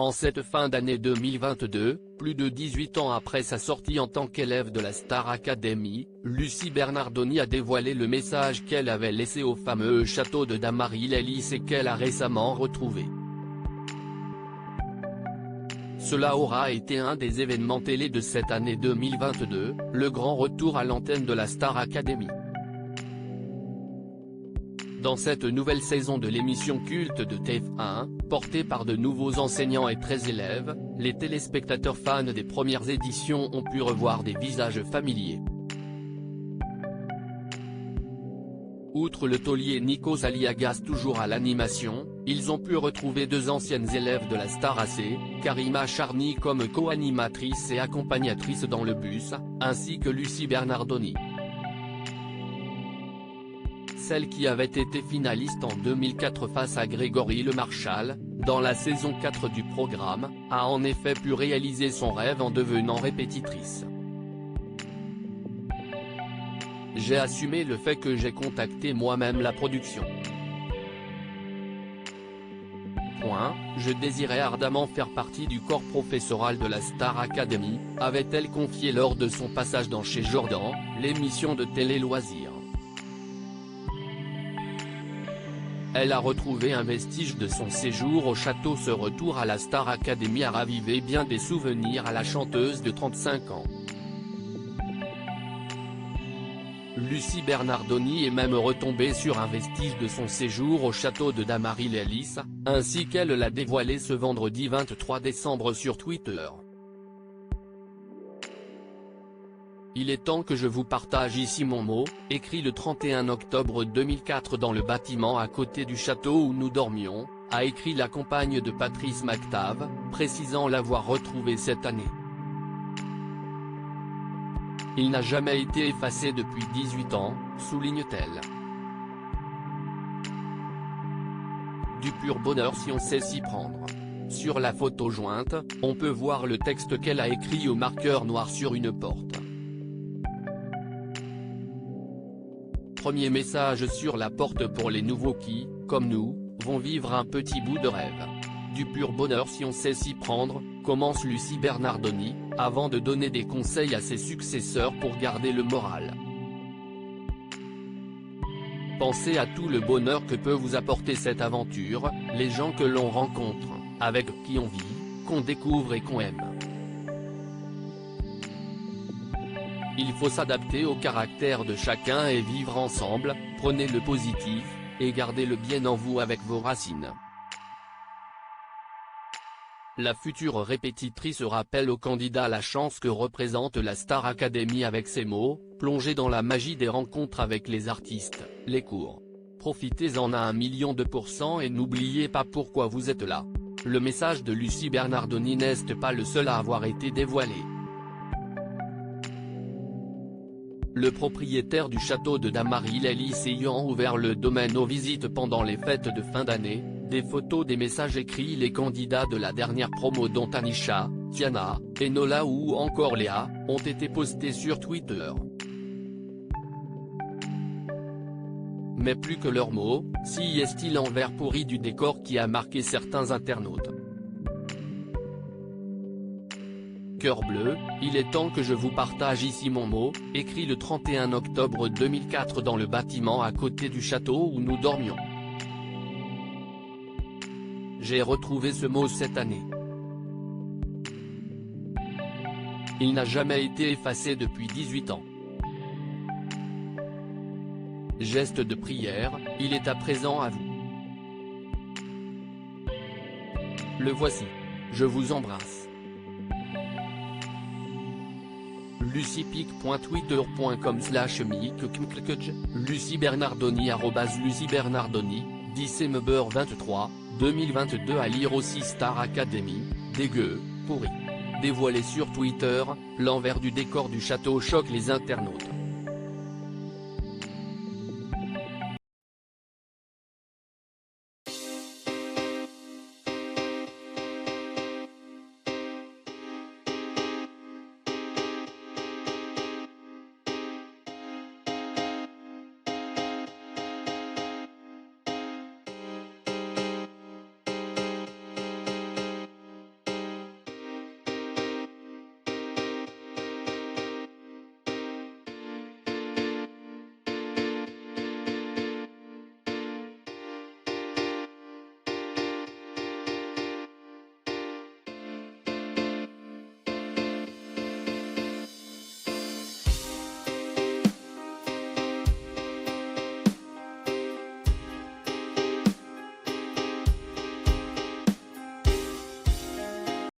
En cette fin d'année 2022, plus de 18 ans après sa sortie en tant qu'élève de la Star Academy, Lucie Bernardoni a dévoilé le message qu'elle avait laissé au fameux château de Dammaril-Ellis et qu'elle a récemment retrouvé. Cela aura été un des événements télé de cette année 2022, le grand retour à l'antenne de la Star Academy. Dans cette nouvelle saison de l'émission culte de TF1, portée par de nouveaux enseignants et 13 élèves, les téléspectateurs fans des premières éditions ont pu revoir des visages familiers. Outre le taulier Nikos Aliagas toujours à l'animation, ils ont pu retrouver deux anciennes élèves de la Star AC, Karima Charny comme co-animatrice et accompagnatrice dans le bus, ainsi que Lucie Bernardoni. Celle qui avait été finaliste en 2004 face à Grégory Le Marchal, dans la saison 4 du programme, a en effet pu réaliser son rêve en devenant répétitrice. J'ai assumé le fait que j'ai contacté moi-même la production. Je désirais ardemment faire partie du corps professoral de la Star Academy, avait-elle confié lors de son passage dans Chez Jordan, l'émission de télé-loisirs. Elle a retrouvé un vestige de son séjour au château. Ce retour à la Star Academy a ravivé bien des souvenirs à la chanteuse de 35 ans. Lucie Bernardoni est même retombée sur un vestige de son séjour au château de Dammaril-Ellis, ainsi qu'elle l'a dévoilé ce vendredi 23 décembre sur Twitter. Il est temps que je vous partage ici mon mot, écrit le 31 octobre 2004 dans le bâtiment à côté du château où nous dormions, a écrit la compagne de Patrice McTav, précisant l'avoir retrouvé cette année. Il n'a jamais été effacé depuis 18 ans, souligne-t-elle. Du pur bonheur si on sait s'y prendre. Sur la photo jointe, on peut voir le texte qu'elle a écrit au marqueur noir sur une porte. Premier message sur la porte pour les nouveaux qui, comme nous, vont vivre un petit bout de rêve. Du pur bonheur si on sait s'y prendre, commence Lucie Bernardoni, avant de donner des conseils à ses successeurs pour garder le moral. Pensez à tout le bonheur que peut vous apporter cette aventure, les gens que l'on rencontre, avec qui on vit, qu'on découvre et qu'on aime. Il faut s'adapter au caractère de chacun et vivre ensemble, prenez le positif, et gardez le bien en vous avec vos racines. La future répétitrice rappelle aux candidats la chance que représente la Star Academy avec ces mots, plongez dans la magie des rencontres avec les artistes, les cours. Profitez-en à 1 000 000% et n'oubliez pas pourquoi vous êtes là. Le message de Lucie Bernardoni n'est pas le seul à avoir été dévoilé. Le propriétaire du château de Dammaril-Ellis ayant ouvert le domaine aux visites pendant les fêtes de fin d'année, des photos des messages écrits les candidats de la dernière promo dont Anisha, Tiana, Enola ou encore Léa, ont été postés sur Twitter. Mais plus que leurs mots, si est-il l'envers pourri du décor qui a marqué certains internautes. Cœur bleu, il est temps que je vous partage ici mon mot, écrit le 31 octobre 2004 dans le bâtiment à côté du château où nous dormions. J'ai retrouvé ce mot cette année. Il n'a jamais été effacé depuis 18 ans. Geste de prière, il est à présent à vous. Le voici. Je vous embrasse. luciepic.twitter.com/mickey, Lucie Bernardoni @Lucie Bernardoni, December 23, 2022 à lire aussi Star Academy, dégueu, pourri. Dévoilé sur Twitter, l'envers du décor du château choque les internautes.